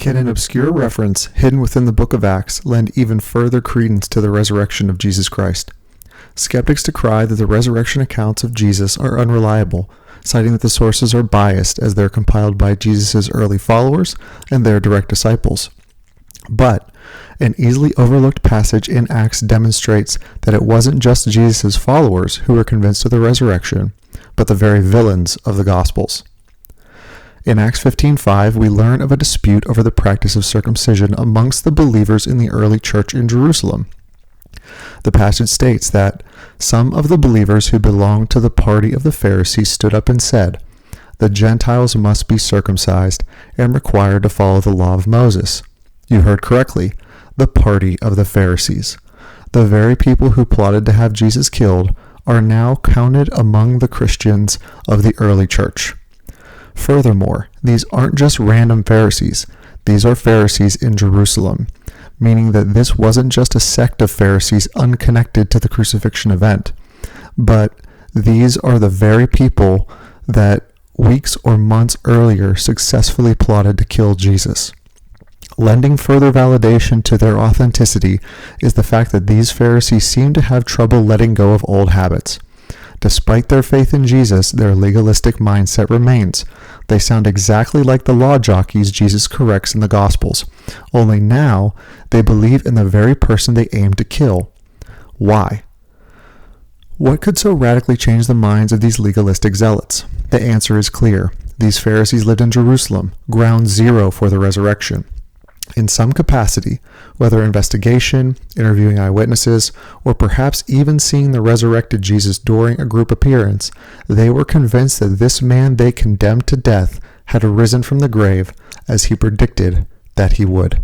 Can an obscure reference hidden within the book of Acts lend even further credence to the resurrection of Jesus Christ? Skeptics decry that the resurrection accounts of Jesus are unreliable, citing that the sources are biased as they're compiled by Jesus' early followers and their direct disciples. But an easily overlooked passage in Acts demonstrates that it wasn't just Jesus' followers who were convinced of the resurrection, but the very villains of the Gospels. In Acts 15:5, we learn of a dispute over the practice of circumcision amongst the believers in the early church in Jerusalem. The passage states that some of the believers who belonged to the party of the Pharisees stood up and said, "The Gentiles must be circumcised and required to follow the law of Moses." You heard correctly, the party of the Pharisees. The very people who plotted to have Jesus killed are now counted among the Christians of the early church. Furthermore, these aren't just random Pharisees. These are Pharisees in Jerusalem, meaning that this wasn't just a sect of Pharisees unconnected to the crucifixion event, but these are the very people that weeks or months earlier successfully plotted to kill Jesus. Lending further validation to their authenticity is the fact that these Pharisees seem to have trouble letting go of old habits. Despite their faith in Jesus, their legalistic mindset remains. They sound exactly like the law jockeys Jesus corrects in the Gospels, only now they believe in the very person they aim to kill. Why? What could so radically change the minds of these legalistic zealots? The answer is clear. These Pharisees lived in Jerusalem, ground zero for the resurrection. In some capacity, whether investigation, interviewing eyewitnesses, or perhaps even seeing the resurrected Jesus during a group appearance, they were convinced that this man they condemned to death had arisen from the grave as he predicted that he would.